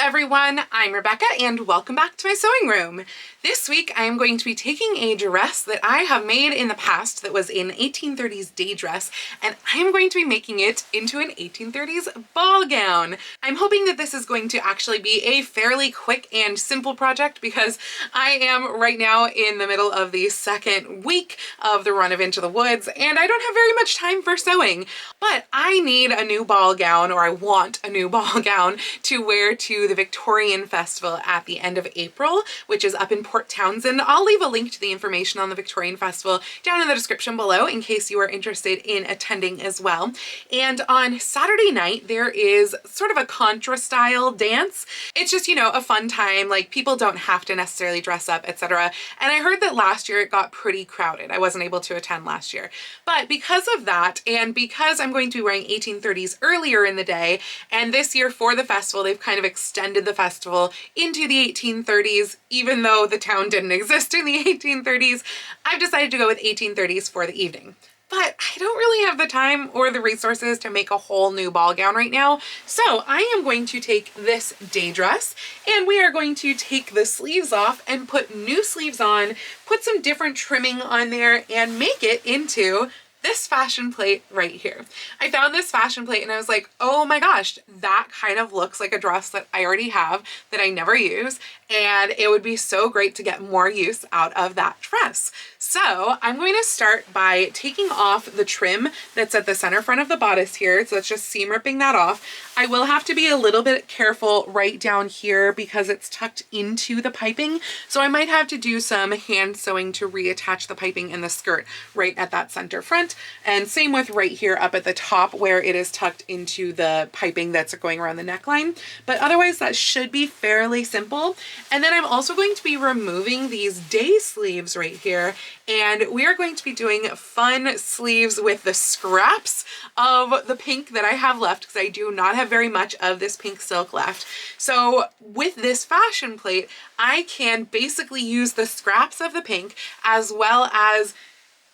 everyone, I'm Rebecca and welcome back to my sewing room. This week I am going to be taking a dress that I have made in the past that was an 1830s day dress, and I am going to be making it into an 1830s ball gown. I'm hoping that this is going to actually be a fairly quick and simple project because I am right now in the middle of the second week of the run of Into the Woods and I don't have very much time for sewing, but I need a new ball gown, or I want a new ball gown to wear to the Victorian Festival at the end of April, which is up in Port Townsend. I'll leave a link to the information on the Victorian Festival down in the description below in case you are interested in attending as well. And on Saturday night, there is sort of a contra style dance. It's just, you know, a fun time. Like, people don't have to necessarily dress up, etc. And I heard that last year it got pretty crowded. I wasn't able to attend last year. But because of that, and because I'm going to be wearing 1830s earlier in the day, and this year for the festival, they've kind of extended the festival into the 1830s, even though the town didn't exist in the 1830s, I've decided to go with 1830s for the evening. But I don't really have the time or the resources to make a whole new ball gown right now. So I am going to take this day dress and we are going to take the sleeves off and put new sleeves on, put some different trimming on there, and make it into this fashion plate right here. I found this fashion plate and I was like, oh my gosh, that kind of looks like a dress that I already have that I never use, and it would be so great to get more use out of that dress. So I'm going to start by taking off the trim that's at the center front of the bodice here. So let's just seam ripping that off. I will have to be a little bit careful right down here because it's tucked into the piping. So I might have to do some hand sewing to reattach the piping in the skirt right at that center front. And same with right here up at the top where it is tucked into the piping that's going around the neckline. But otherwise that should be fairly simple. And then I'm also going to be removing these day sleeves right here, and we are going to be doing fun sleeves with the scraps of the pink that I have left because I do not have very much of this pink silk left. So with this fashion plate, I can basically use the scraps of the pink as well as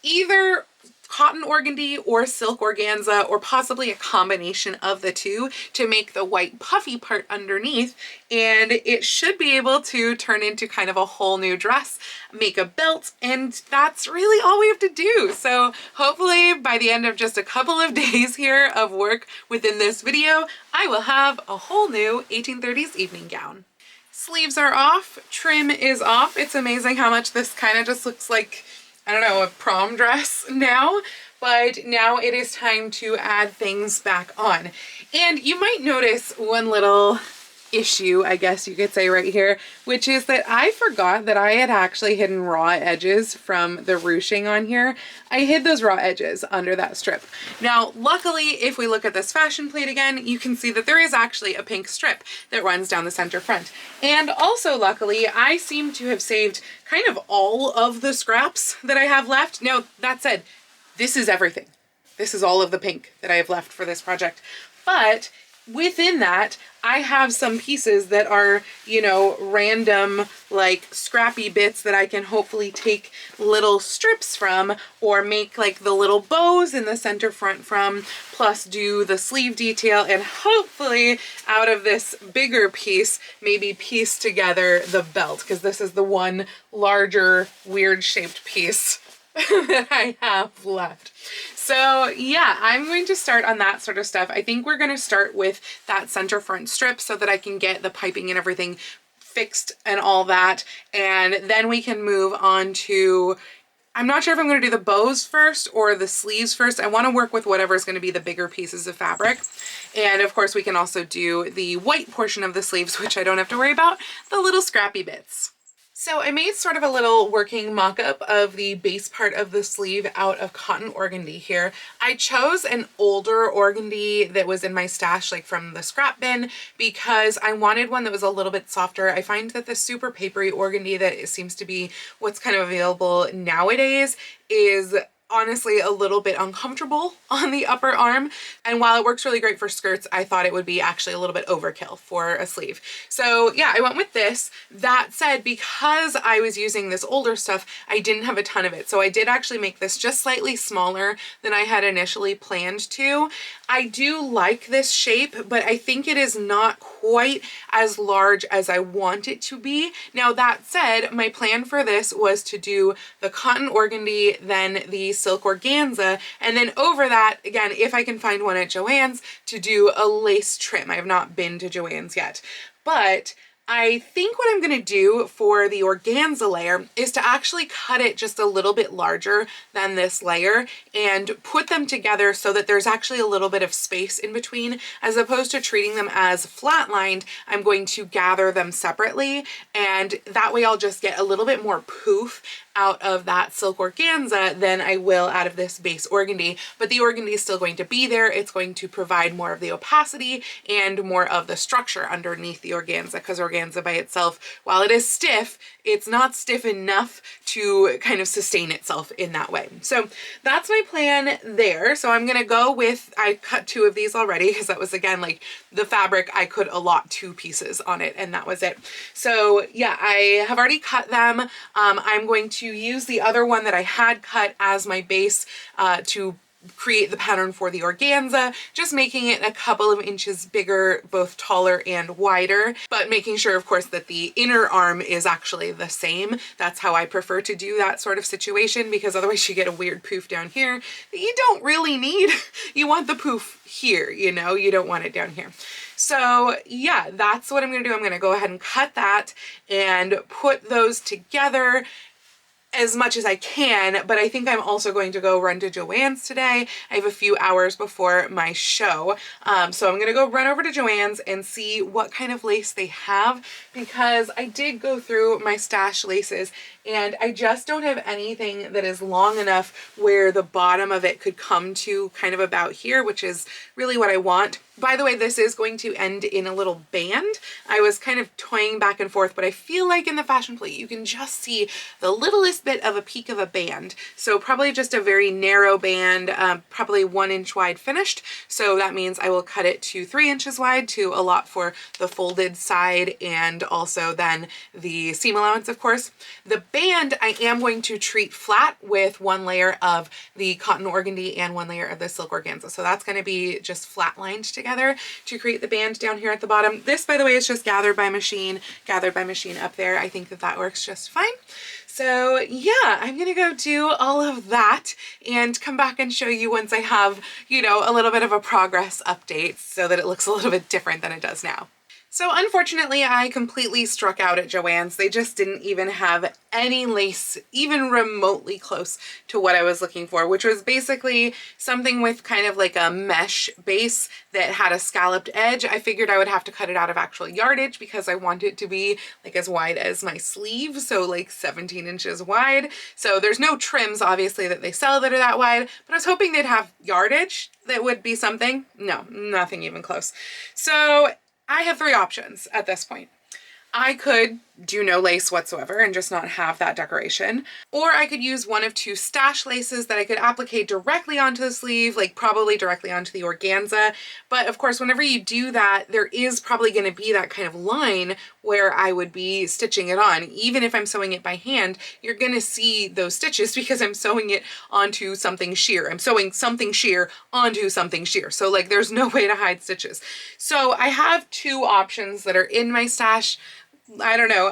either cotton organdy or silk organza, or possibly a combination of the two to make the white puffy part underneath, and it should be able to turn into kind of a whole new dress, make a belt, and that's really all we have to do. So hopefully by the end of just a couple of days here of work within this video, I will have a whole new 1830s evening gown. Sleeves are off, trim is off. It's amazing how much this kind of just looks like, I don't know, a prom dress now, but now it is time to add things back on. And you might notice one little issue, I guess you could say right here, which is that I forgot that I had actually hidden raw edges from the ruching on here. I hid those raw edges under that strip. Now, luckily, if we look at this fashion plate again, you can see that there is actually a pink strip that runs down the center front. And also, luckily, I seem to have saved kind of all of the scraps that I have left. Now, that said, this is everything. This is all of the pink that I have left for this project. But within that, I have some pieces that are, you know, random, like scrappy bits that I can hopefully take little strips from, or make like the little bows in the center front from, plus do the sleeve detail, and hopefully out of this bigger piece, maybe piece together the belt, because this is the one larger weird shaped piece that I have left. So yeah, I'm going to start on that sort of stuff. I think we're going to start with that center front strip so that I can get the piping and everything fixed and all that. And then we can move on to, I'm not sure if I'm going to do the bows first or the sleeves first. I want to work with whatever is going to be the bigger pieces of fabric. And of course we can also do the white portion of the sleeves, which I don't have to worry about, the little scrappy bits. So I made sort of a little working mock-up of the base part of the sleeve out of cotton organdy here. I chose an older organdy that was in my stash, like from the scrap bin, because I wanted one that was a little bit softer. I find that the super papery organdy that seems to be what's kind of available nowadays is honestly a little bit uncomfortable on the upper arm, and while it works really great for skirts, I thought it would be actually a little bit overkill for a sleeve. So yeah, I went with this. That said, because I was using this older stuff, I didn't have a ton of it, so I did actually make this just slightly smaller than I had initially planned to. I do like this shape, but I think it is not quite as large as I want it to be. Now that said, my plan for this was to do the cotton organdy, then the silk organza, and then over that, again, if I can find one at Joann's, to do a lace trim. I have not been to Joann's yet, but I think what I'm going to do for the organza layer is to actually cut it just a little bit larger than this layer and put them together so that there's actually a little bit of space in between. As opposed to treating them as flatlined, I'm going to gather them separately, and that way I'll just get a little bit more poof out of that silk organza than I will out of this base organdy. But the organdy is still going to be there. It's going to provide more of the opacity and more of the structure underneath the organza, because organza by itself, while it is stiff, it's not stiff enough to kind of sustain itself in that way. So that's my plan there. So I'm gonna go with, I cut 2 of these already because that was, again, like the fabric, I could allot 2 pieces on it and that was it. So yeah, I have already cut them. I'm going to use the other one that I had cut as my base to create the pattern for the organza, just making it a couple of inches bigger, both taller and wider, but making sure, of course, that the inner arm is actually the same. That's how I prefer to do that sort of situation, because otherwise you get a weird poof down here that you don't really need. You want the poof here, you know, you don't want it down here. So yeah, that's what I'm gonna do. I'm gonna go ahead and cut that and put those together as much as I can, but I think I'm also going to go run to Joann's today. I have a few hours before my show, so I'm gonna go run over to Joann's and see what kind of lace they have, because I did go through my stash laces and I just don't have anything that is long enough where the bottom of it could come to kind of about here, which is really what I want. By the way, this is going to end in a little band. I was kind of toying back and forth, but I feel like in the fashion plate you can just see the littlest bit of a peak of a band. So probably just a very narrow band, probably 1 inch wide finished. So that means I will cut it to 3 inches wide to allot for the folded side and also then the seam allowance, of course. The band I am going to treat flat with 1 layer of the cotton organdy and 1 layer of the silk organza. So that's going to be just flat lined together to create the band down here at the bottom. This, by the way, is just gathered by machine up there. I think that that works just fine. So yeah, I'm gonna go do all of that and come back and show you once I have, you know, a little bit of a progress update so that it looks a little bit different than it does now. So unfortunately, I completely struck out at Joann's. They just didn't even have any lace even remotely close to what I was looking for, which was basically something with kind of like a mesh base that had a scalloped edge. I figured I would have to cut it out of actual yardage because I want it to be like as wide as my sleeve, so like 17 inches wide. So there's no trims, obviously, that they sell that are that wide, but I was hoping they'd have yardage that would be something. No, nothing even close. So I have 3 options at this point. I could do no lace whatsoever and just not have that decoration, or I could use one of 2 stash laces that I could applicate directly onto the sleeve, like probably directly onto the organza. But of course, whenever you do that, there is probably going to be that kind of line where I would be stitching it on. Even if I'm sewing it by hand, you're going to see those stitches because I'm sewing it onto something sheer. I'm sewing something sheer onto something sheer. So like there's no way to hide stitches. So I have 2 options that are in my stash. I don't know.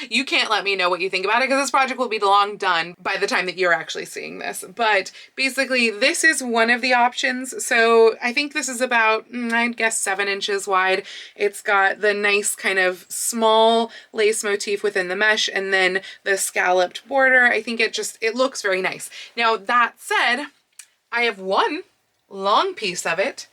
You can't let me know what you think about it because this project will be long done by the time that you're actually seeing this. But basically, this is one of the options. So I think this is about, I'd guess 7 inches wide. It's got the nice kind of small lace motif within the mesh and then the scalloped border. I think it looks very nice. Now, that said, I have 1 long piece of it,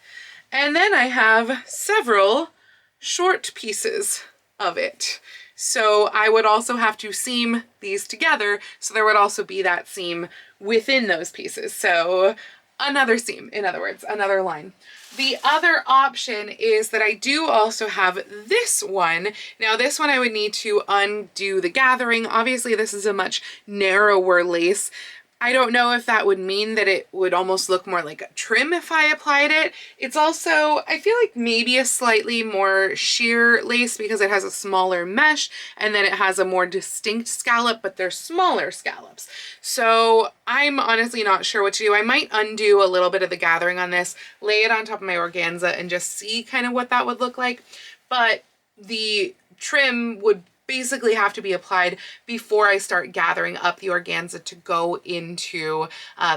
and then I have several short pieces of it. So I would also have to seam these together, so there would also be that seam within those pieces. So another seam, in other words, another line. The other option is that I do also have this one. Now this one I would need to undo the gathering. Obviously this is a much narrower lace. I don't know if that would mean that it would almost look more like a trim if I applied it. It's also, I feel like maybe a slightly more sheer lace because it has a smaller mesh and then it has a more distinct scallop, but they're smaller scallops. So I'm honestly not sure what to do. I might undo a little bit of the gathering on this, lay it on top of my organza and just see kind of what that would look like. But the trim would basically have to be applied before I start gathering up the organza to go into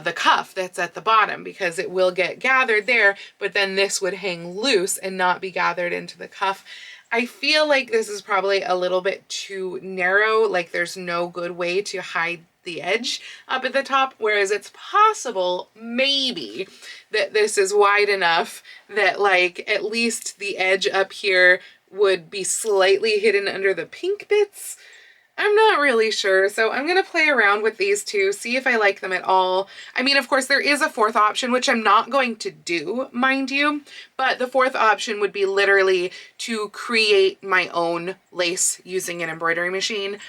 the cuff that's at the bottom, because it will get gathered there, but then this would hang loose and not be gathered into the cuff. I feel like this is probably a little bit too narrow, like there's no good way to hide the edge up at the top, whereas it's possible maybe that this is wide enough that like at least the edge up here would be slightly hidden under the pink bits. I'm not really sure, so I'm gonna play around with these two, see if I like them at all. I mean, of course, there is a fourth option, which I'm not going to do, mind you, but the fourth option would be literally to create my own lace using an embroidery machine.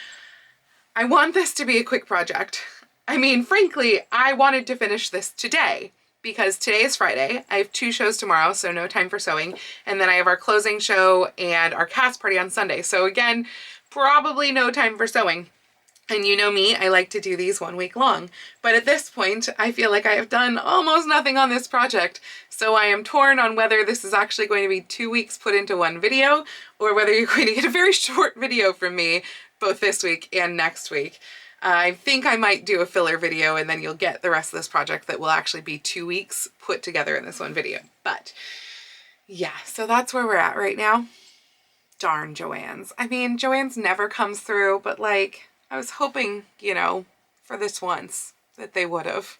I want this to be a quick project. I mean, frankly, I wanted to finish this today, because today is Friday. I have 2 shows tomorrow, so no time for sewing. And then I have our closing show and our cast party on Sunday. So again, probably no time for sewing. And you know me, I like to do these 1 week long. But at this point, I feel like I have done almost nothing on this project. So I am torn on whether this is actually going to be 2 weeks put into one video, or whether you're going to get a very short video from me both this week and next week. I think I might do a filler video and then you'll get the rest of this project that will actually be 2 weeks put together in this one video. But yeah, so that's where we're at right now. Darn Joann's. I mean, Joann's never comes through, but like, I was hoping, you know, for this once that they would have.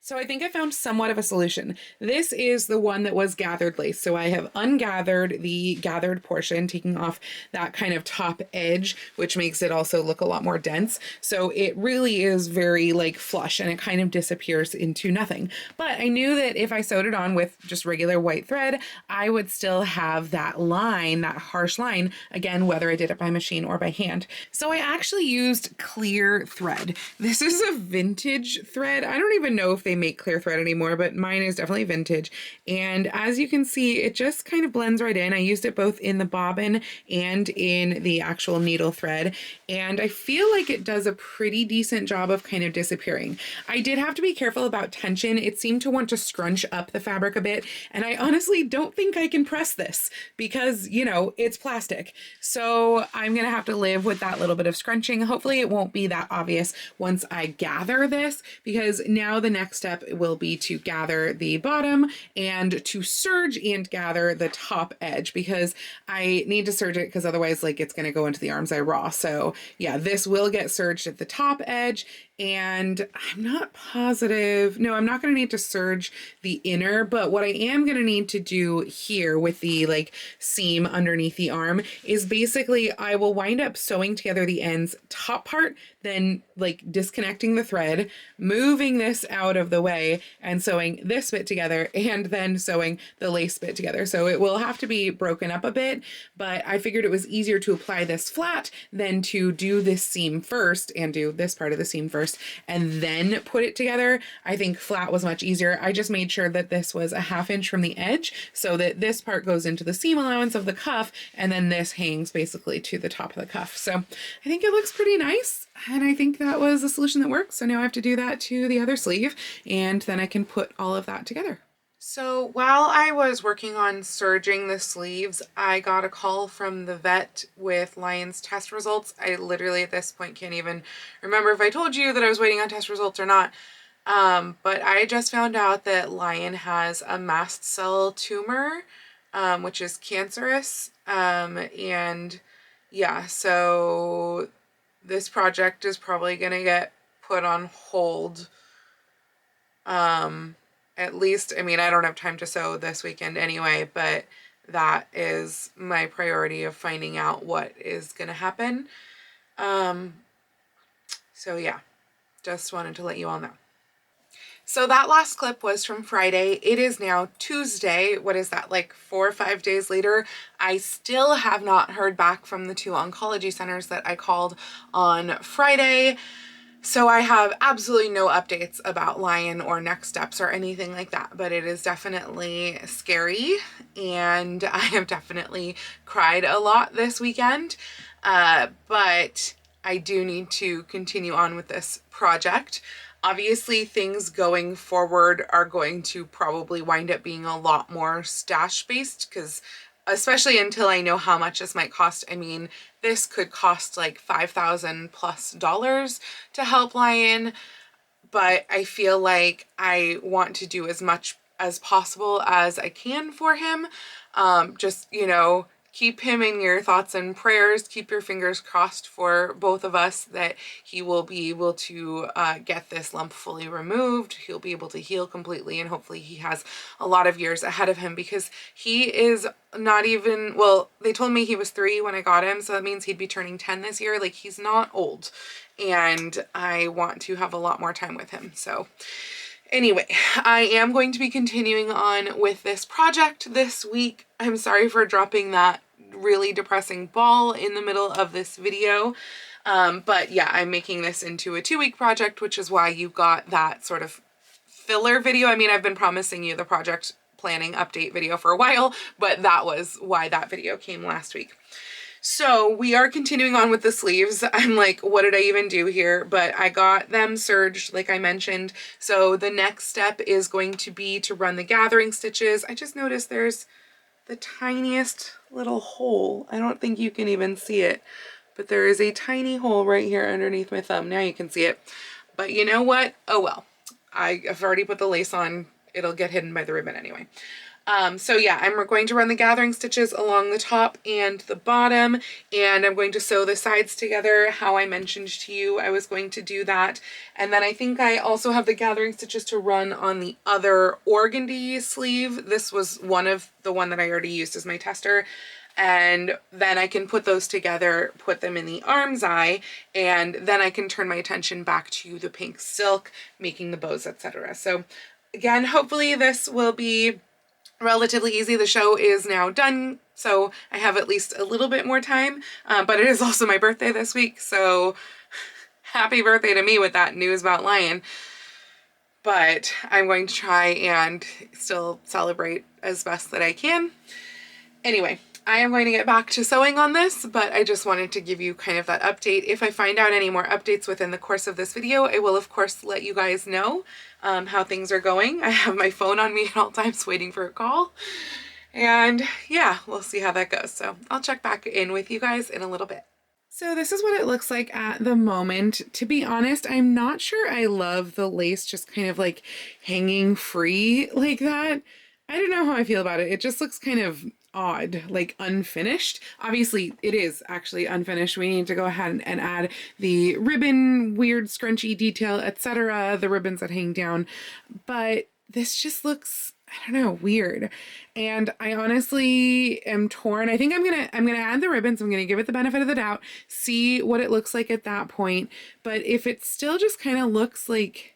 So I think I found somewhat of a solution. This is the one that was gathered lace. So I have ungathered the gathered portion, taking off that kind of top edge, which makes it also look a lot more dense. So it really is very like flush and it kind of disappears into nothing. But I knew that if I sewed it on with just regular white thread, I would still have that line, that harsh line, again, whether I did it by machine or by hand. So I actually used clear thread. This is a vintage thread. I don't even know if they make clear thread anymore, but mine is definitely vintage. And as you can see, it just kind of blends right in. I used it both in the bobbin and in the actual needle thread. And I feel like it does a pretty decent job of kind of disappearing. I did have to be careful about tension. It seemed to want to scrunch up the fabric a bit. And I honestly don't think I can press this because, you know, it's plastic. So I'm going to have to live with that little bit of scrunching. Hopefully it won't be that obvious once I gather this, because now the next step will be to gather the bottom and to serge and gather the top edge, because I need to serge it because otherwise like it's going to go into the arms I raw. So yeah, this will get serged at the top edge. And I'm not positive. No, I'm not going to need to serge the inner, but what I am going to need to do here with the like seam underneath the arm is basically I will wind up sewing together the ends top part, then like disconnecting the thread, moving this out of the way and sewing this bit together, and then sewing the lace bit together. So it will have to be broken up a bit, but I figured it was easier to apply this flat than to do this seam first and do this part of the seam first and then put it together. I think flat was much easier. I just made sure that this was a 1/2 inch from the edge so that this part goes into the seam allowance of the cuff and then this hangs basically to the top of the cuff. So I think it looks pretty nice. And I think that was a solution that works. So now I have to do that to the other sleeve and then I can put all of that together. So while I was working on serging the sleeves, I got a call from the vet with Lion's test results. I literally at this point can't even remember if I told you that I was waiting on test results or not. But I just found out that Lion has a mast cell tumor, which is cancerous. And yeah, so this project is probably going to get put on hold. At least, I mean, I don't have time to sew this weekend anyway, but that is my priority of finding out what is going to happen. So yeah, just wanted to let you all know. So that last clip was from Friday. It is now Tuesday. What is that, like 4 or 5 days later? I still have not heard back from the 2 oncology centers that I called on Friday. So I have absolutely no updates about Lion or next steps or anything like that, but it is definitely scary, and I have definitely cried a lot this weekend. But I do need to continue on with this project. Obviously, things going forward are going to probably wind up being a lot more stash based, because especially until I know how much this might cost. I mean, this could cost like $5,000+ to help Lion, but I feel like I want to do as much as possible as I can for him. Just, you know, keep him in your thoughts and prayers. Keep your fingers crossed for both of us that he will be able to get this lump fully removed. He'll be able to heal completely, and hopefully he has a lot of years ahead of him, because he is not even, well, they told me he was 3 when I got him, so that means he'd be turning 10 this year. Like, he's not old, and I want to have a lot more time with him. So anyway, I am going to be continuing on with this project this week. I'm sorry for dropping that really depressing ball in the middle of this video. But yeah, I'm making this into a 2-week project, which is why you got that sort of filler video. I mean, I've been promising you the project planning update video for a while, but that was why that video came last week. So we are continuing on with the sleeves. I'm like, what did I even do here? But I got them serged, like I mentioned. So the next step is going to be to run the gathering stitches. I just noticed there's the tiniest little hole. I don't think you can even see it, but there is a tiny hole right here underneath my thumb. Now you can see it. But you know what? Oh well. I've already put the lace on. It'll get hidden by the ribbon anyway. So yeah, I'm going to run the gathering stitches along the top and the bottom, and I'm going to sew the sides together how I mentioned to you I was going to do that. And then I think I also have the gathering stitches to run on the other organdy sleeve. This was one that I already used as my tester. And then I can put those together, put them in the arm's eye, and then I can turn my attention back to the pink silk, making the bows, etc. So again, hopefully this will be relatively easy. The show is now done, so I have at least a little bit more time, but it is also my birthday this week, so happy birthday to me with that news about Lion. But I'm going to try and still celebrate as best that I can. Anyway, I am going to get back to sewing on this, but I just wanted to give you kind of that update. If I find out any more updates within the course of this video, I will of course let you guys know how things are going. I have my phone on me at all times waiting for a call. And yeah, we'll see how that goes. So I'll check back in with you guys in a little bit. So this is what it looks like at the moment. To be honest, I'm not sure I love the lace just kind of like hanging free like that. I don't know how I feel about it. It just looks kind of odd, like unfinished. Obviously it is actually unfinished. We need to go ahead and add the ribbon, weird scrunchy detail, etc., the ribbons that hang down, but this just looks, I don't know, weird. And I honestly am torn. I think I'm gonna add the ribbons. I'm gonna give it the benefit of the doubt, see what it looks like at that point. But if it still just kind of looks like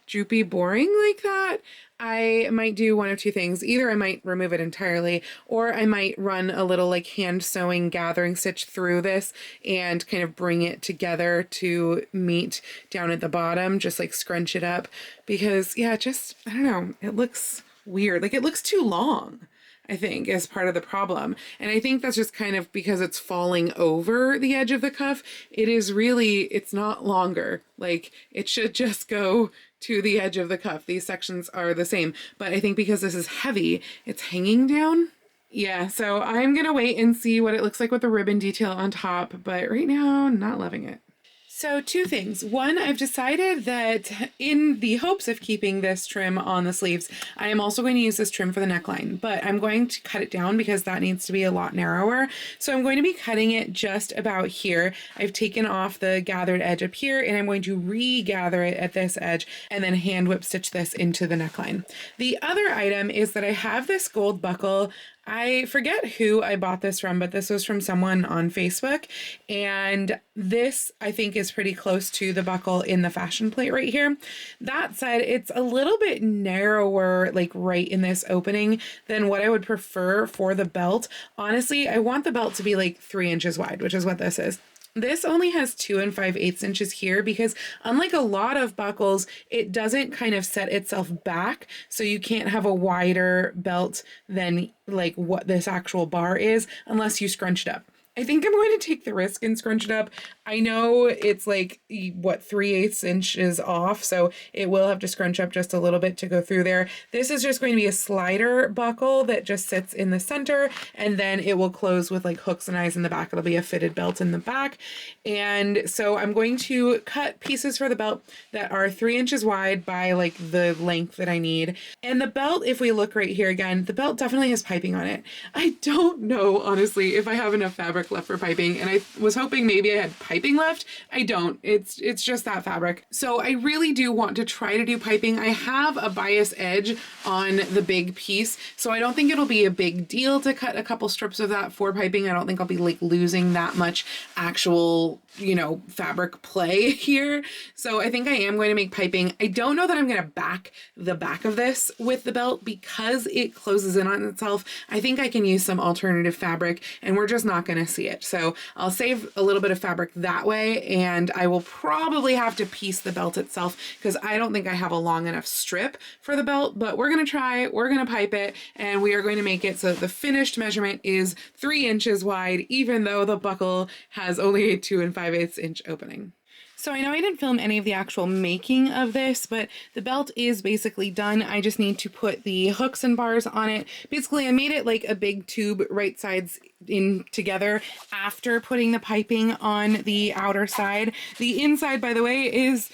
droopy boring like that, I might do one of two things. Either I might remove it entirely, or I might run a little like hand sewing gathering stitch through this and kind of bring it together to meet down at the bottom, just like scrunch it up, because yeah, just, I don't know, it looks weird. Like it looks too long, I think, is part of the problem. And I think that's just kind of because it's falling over the edge of the cuff. It is really, it's not longer. Like it should just go to the edge of the cuff. These sections are the same, but I think because this is heavy, it's hanging down. Yeah, so I'm gonna wait and see what it looks like with the ribbon detail on top, but right now, not loving it. So two things. One, I've decided that in the hopes of keeping this trim on the sleeves, I am also going to use this trim for the neckline, but I'm going to cut it down because that needs to be a lot narrower. So I'm going to be cutting it just about here. I've taken off the gathered edge up here, and I'm going to regather it at this edge and then hand whip stitch this into the neckline. The other item is that I have this gold buckle. I forget who I bought this from, but this was from someone on Facebook. And this, I think, is pretty close to the buckle in the fashion plate right here. That said, it's a little bit narrower, like right in this opening, than what I would prefer for the belt. Honestly, I want the belt to be like 3 inches wide, which is what this is. This only has 2 5/8 inches here because unlike a lot of buckles, it doesn't kind of set itself back. So you can't have a wider belt than like what this actual bar is unless you scrunch it up. I think I'm going to take the risk and scrunch it up. I know it's like, what, 3/8 inches off, so it will have to scrunch up just a little bit to go through there. This is just going to be a slider buckle that just sits in the center, and then it will close with like hooks and eyes in the back. It'll be a fitted belt in the back. And so I'm going to cut pieces for the belt that are 3 inches wide by like the length that I need. And the belt, if we look right here again, the belt definitely has piping on it. I don't know, honestly, if I have enough fabric left for piping, and I was hoping maybe I had piping left. I don't. It's just that fabric. So I really do want to try to do piping. I have a bias edge on the big piece, so I don't think it'll be a big deal to cut a couple strips of that for piping. I don't think I'll be like losing that much actual, you know, fabric play here. So I think I am going to make piping. I don't know that I'm going to back the back of this with the belt because it closes in on itself. I think I can use some alternative fabric and we're just not going to see it. So I'll save a little bit of fabric that way, and I will probably have to piece the belt itself because I don't think I have a long enough strip for the belt, but we're going to try, we're going to pipe it, and we are going to make it so the finished measurement is 3 inches wide, even though the buckle has only a 2 5/8 inch opening. So I know I didn't film any of the actual making of this, but the belt is basically done. I just need to put the hooks and bars on it. Basically, I made it like a big tube right sides in together after putting the piping on the outer side. The inside, by the way, is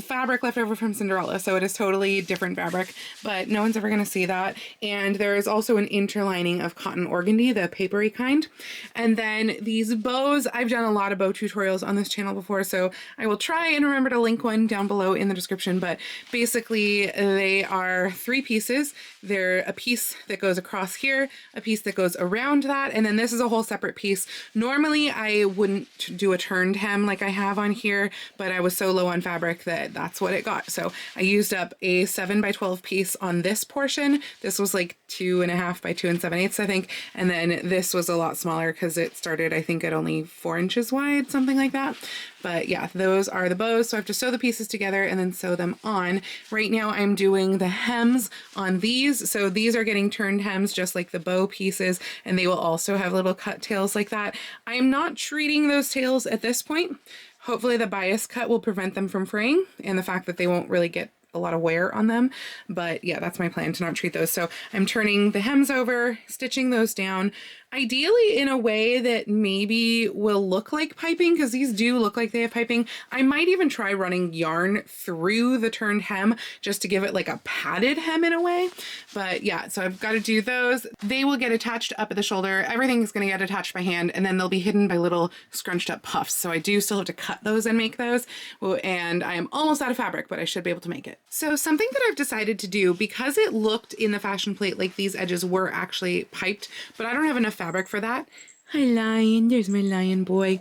fabric left over from Cinderella, so it is totally different fabric, but no one's ever going to see that. And there is also an interlining of cotton organdy, the papery kind. And then these bows, I've done a lot of bow tutorials on this channel before, so I will try and remember to link one down below in the description, but basically they are 3 pieces. They're a piece that goes across here, a piece that goes around that, and then this is a whole separate piece. Normally I wouldn't do a turned hem like I have on here, but I was so low on fabric that's what it got. So I used up a 7 by 12 piece on this portion. This was like 2.5 by 2 7/8, I think. And then this was a lot smaller because it started, I think, at only 4 inches wide, something like that. But yeah, those are the bows. So I have to sew the pieces together and then sew them on. Right now I'm doing the hems on these. So these are getting turned hems just like the bow pieces, and they will also have little cut tails like that. I am not treating those tails at this point. Hopefully the bias cut will prevent them from fraying and the fact that they won't really get a lot of wear on them. But yeah, that's my plan, to not treat those. So I'm turning the hems over, stitching those down, ideally in a way that maybe will look like piping, because these do look like they have piping. I might even try running yarn through the turned hem just to give it like a padded hem in a way. But yeah, so I've got to do those. They will get attached up at the shoulder. Everything is going to get attached by hand, and then they'll be hidden by little scrunched up puffs. So I do still have to cut those and make those. And I am almost out of fabric, but I should be able to make it. So something that I've decided to do, because it looked in the fashion plate like these edges were actually piped, but I don't have enough fabric for that. Hi, lion. There's my lion boy.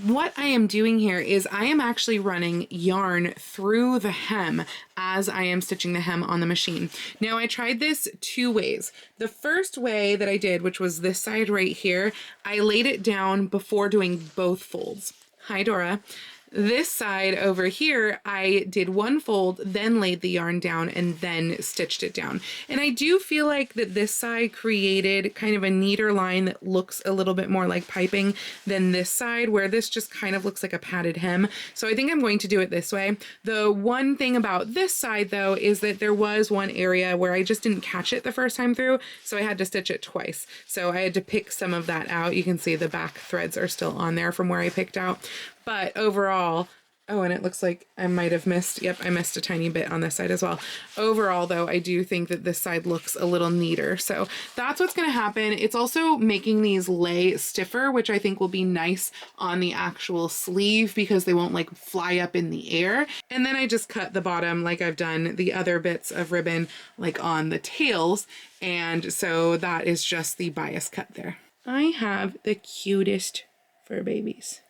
What I am doing here is I am actually running yarn through the hem as I am stitching the hem on the machine. Now I tried this 2 ways. The first way that I did, which was this side right here, I laid it down before doing both folds. Hi, Dora. This side over here, I did 1 fold, then laid the yarn down, and then stitched it down. And I do feel like that this side created kind of a neater line that looks a little bit more like piping than this side, where this just kind of looks like a padded hem. So I think I'm going to do it this way. The one thing about this side, though, is that there was one area where I just didn't catch it the first time through, so I had to stitch it twice. So I had to pick some of that out. You can see the back threads are still on there from where I picked out. But overall, oh, and it looks like I might have missed, yep, I missed a tiny bit on this side as well. Overall, though, I do think that this side looks a little neater. So that's what's going to happen. It's also making these lay stiffer, which I think will be nice on the actual sleeve because they won't like fly up in the air. And then I just cut the bottom like I've done the other bits of ribbon like on the tails. And so that is just the bias cut there. I have the cutest fur babies.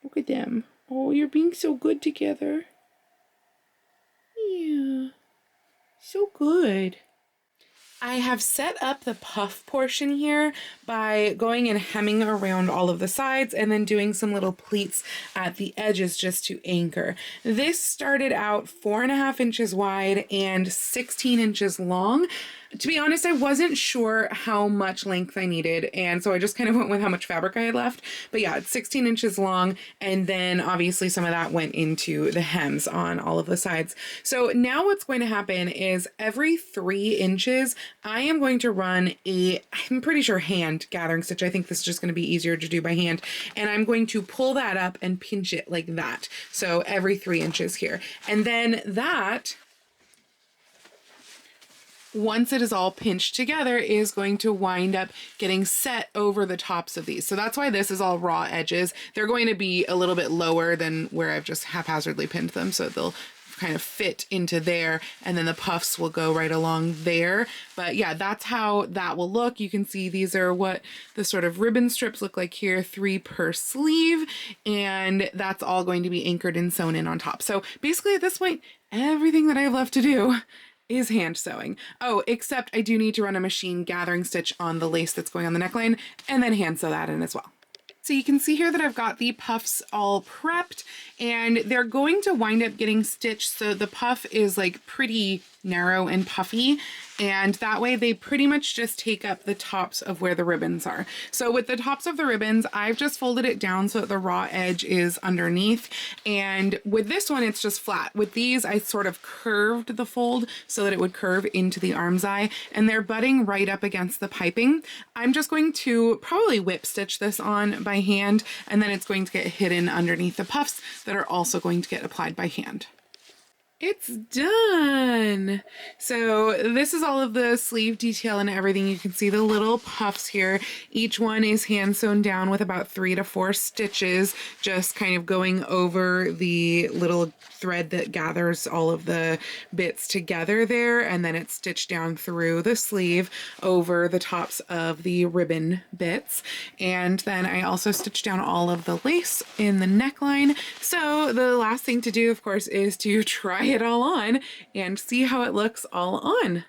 Look at them. Oh, you're being so good together. Yeah. So good. I have set up the puff portion here by going and hemming around all of the sides and then doing some little pleats at the edges just to anchor. This started out 4.5 inches wide and 16 inches long. To be honest, I wasn't sure how much length I needed, and so I just kind of went with how much fabric I had left. But yeah, it's 16 inches long, and then obviously some of that went into the hems on all of the sides. So now what's going to happen is every 3 inches, I am going to run I'm pretty sure hand gathering stitch. I think this is just going to be easier to do by hand. And I'm going to pull that up and pinch it like that. So every 3 inches here. And then that, once it is all pinched together, is going to wind up getting set over the tops of these. So that's why this is all raw edges. They're going to be a little bit lower than where I've just haphazardly pinned them, so they'll kind of fit into there, and then the puffs will go right along there. But yeah, that's how that will look. You can see these are what the sort of ribbon strips look like here, 3 per sleeve, and that's all going to be anchored and sewn in on top. So basically at this point, everything that I have left to do is hand sewing. Oh, except I do need to run a machine gathering stitch on the lace that's going on the neckline and then hand sew that in as well. So you can see here that I've got the puffs all prepped, and they're going to wind up getting stitched so the puff is like pretty narrow and puffy, and that way they pretty much just take up the tops of where the ribbons are. So with the tops of the ribbons, I've just folded it down so that the raw edge is underneath, and with this one it's just flat. With these I sort of curved the fold so that it would curve into the arm's eye, and they're butting right up against the piping. I'm just going to probably whip stitch this on by hand, and then it's going to get hidden underneath the puffs that are also going to get applied by hand. It's done. So this is all of the sleeve detail and everything. You can see the little puffs here. Each one is hand sewn down with about 3 to 4 stitches, just kind of going over the little thread that gathers all of the bits together there, and then it's stitched down through the sleeve over the tops of the ribbon bits. And then I also stitched down all of the lace in the neckline. So the last thing to do, of course, is to try it all on and see how it looks all on.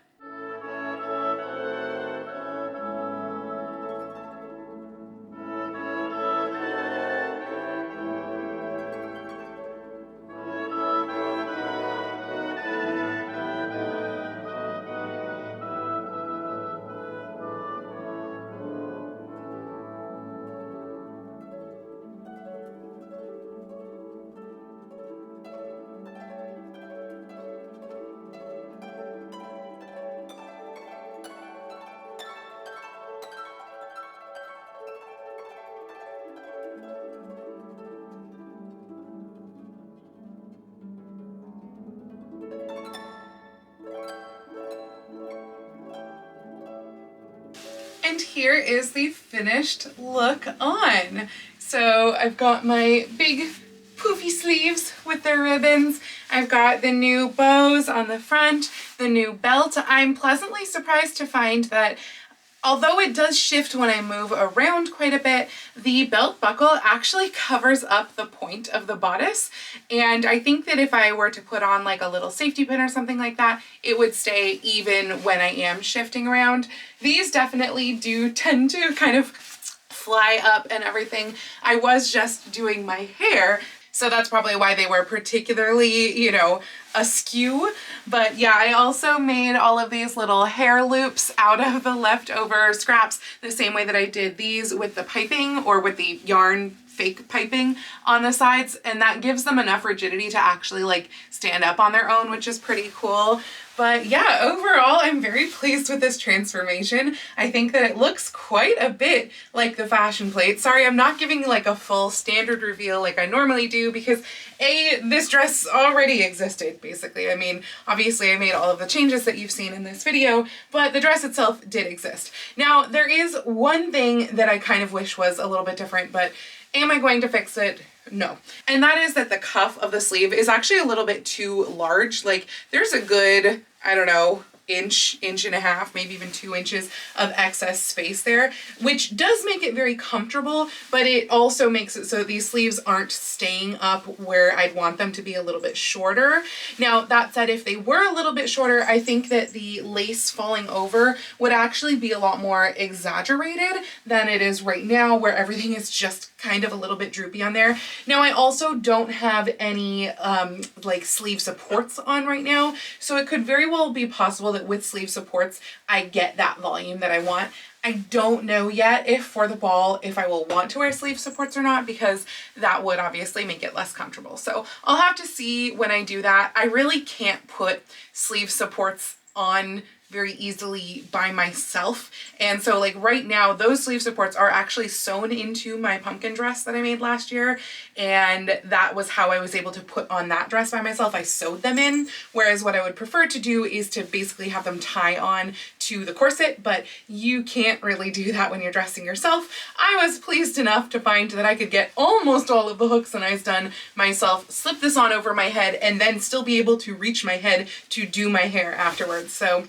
And here is the finished look on. So I've got my big poofy sleeves with their ribbons. I've got the new bows on the front, the new belt. I'm pleasantly surprised to find that although it does shift when I move around quite a bit, the belt buckle actually covers up the point of the bodice. And I think that if I were to put on like a little safety pin or something like that, it would stay even when I am shifting around. These definitely do tend to kind of fly up and everything. I was just doing my hair, so that's probably why they were particularly, you know, askew. But yeah, I also made all of these little hair loops out of the leftover scraps the same way that I did these with the piping or with the yarn fake piping on the sides, and that gives them enough rigidity to actually like stand up on their own, which is pretty cool. But yeah, overall, I'm very pleased with this transformation. I think that it looks quite a bit like the fashion plate. Sorry, I'm not giving like a full standard reveal like I normally do because this dress already existed, basically. I mean, obviously I made all of the changes that you've seen in this video, but the dress itself did exist. Now, there is one thing that I kind of wish was a little bit different, but am I going to fix it? No. And that is that the cuff of the sleeve is actually a little bit too large. Like there's a good, I don't know, inch and a half, maybe even 2 inches of excess space there, which does make it very comfortable, but it also makes it so these sleeves aren't staying up where I'd want them to be a little bit shorter. Now, that said, if they were a little bit shorter, I think that the lace falling over would actually be a lot more exaggerated than it is right now, where everything is just kind of a little bit droopy on there. Now, I also don't have any like sleeve supports on right now, so it could very well be possible that with sleeve supports I get that volume that I want. I don't know yet if for the ball if I will want to wear sleeve supports or not, because that would obviously make it less comfortable. So I'll have to see when I do that. I really can't put sleeve supports on very easily by myself, and so like right now those sleeve supports are actually sewn into my pumpkin dress that I made last year, and that was how I was able to put on that dress by myself. I sewed them in, whereas what I would prefer to do is to basically have them tie on to the corset, but you can't really do that when you're dressing yourself. I was pleased enough to find that I could get almost all of the hooks and eyes done myself, slip this on over my head, and then still be able to reach my head to do my hair afterwards. So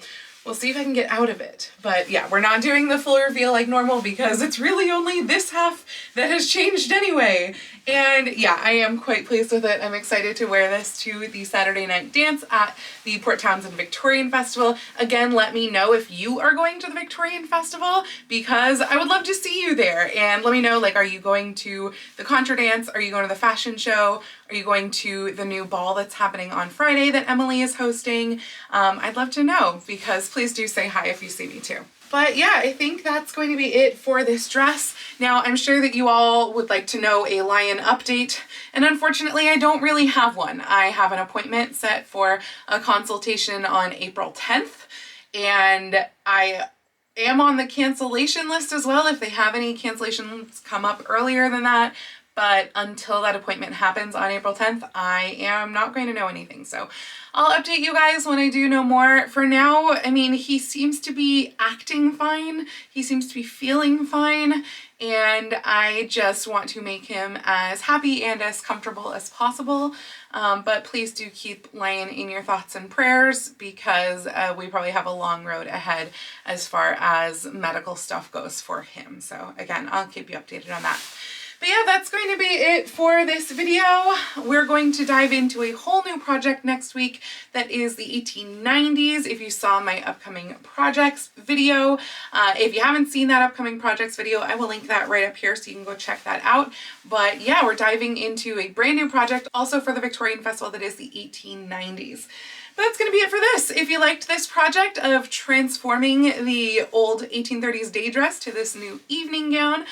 we'll see if I can get out of it. But yeah, we're not doing the full reveal like normal because it's really only this half that has changed anyway. And yeah, I am quite pleased with it. I'm excited to wear this to the Saturday night dance at the Port Townsend Victorian Festival. Again, let me know if you are going to the Victorian Festival, because I would love to see you there. And let me know, like, are you going to the contra dance? Are you going to the fashion show? Are you going to the new ball that's happening on Friday that Emily is hosting? I'd love to know, because please do say hi if you see me too. But yeah, I think that's going to be it for this dress. Now, I'm sure that you all would like to know a lion update, and unfortunately I don't really have one. I have an appointment set for a consultation on April 10th, and I am on the cancellation list as well if they have any cancellations come up earlier than that. But until that appointment happens on April 10th, I am not going to know anything. So I'll update you guys when I do know more. For now, I mean, he seems to be acting fine. He seems to be feeling fine. And I just want to make him as happy and as comfortable as possible. But please do keep Lion in your thoughts and prayers, because we probably have a long road ahead as far as medical stuff goes for him. So again, I'll keep you updated on that. But yeah, that's going to be it for this video. We're going to dive into a whole new project next week that is the 1890s. If you saw my upcoming projects video, if you haven't seen that upcoming projects video, I will link that right up here so you can go check that out. But yeah, we're diving into a brand new project also for the Victorian Festival that is the 1890s. But that's going to be it for this. If you liked this project of transforming the old 1830s day dress to this new evening gown,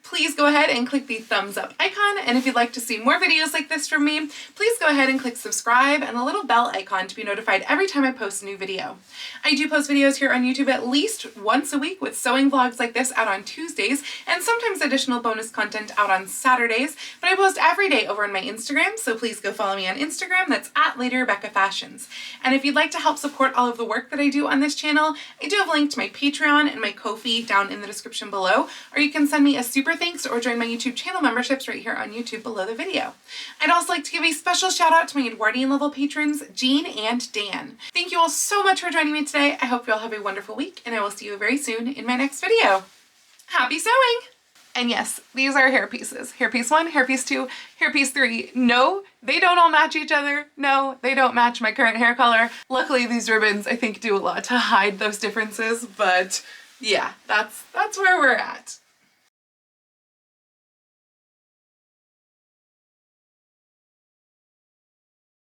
please go ahead and click the thumbs up icon. And if you'd like to see more videos like this from me, please go ahead and click subscribe and the little bell icon to be notified every time I post a new video. I do post videos here on YouTube at least once a week, with sewing vlogs like this out on Tuesdays, and sometimes additional bonus content out on Saturdays, but I post every day over on my Instagram, so please go follow me on Instagram. That's at Lady Rebecca Fashions. And if you'd like to help support all of the work that I do on this channel, I do have a link to my Patreon and my Ko-fi down in the description below, or you can send me a super thanks or join my YouTube channel memberships right here on YouTube below the video. I'd also like to give a special shout out to my Edwardian level patrons, Jean and Dan. Thank you all so much for joining me today. I hope you all have a wonderful week, and I will see you very soon in my next video. Happy sewing! And yes, these are hair pieces. Hairpiece 1, hairpiece 2, hairpiece 3. No, they don't all match each other. No, they don't match my current hair color. Luckily, these ribbons, I think, do a lot to hide those differences, but yeah, that's where we're at.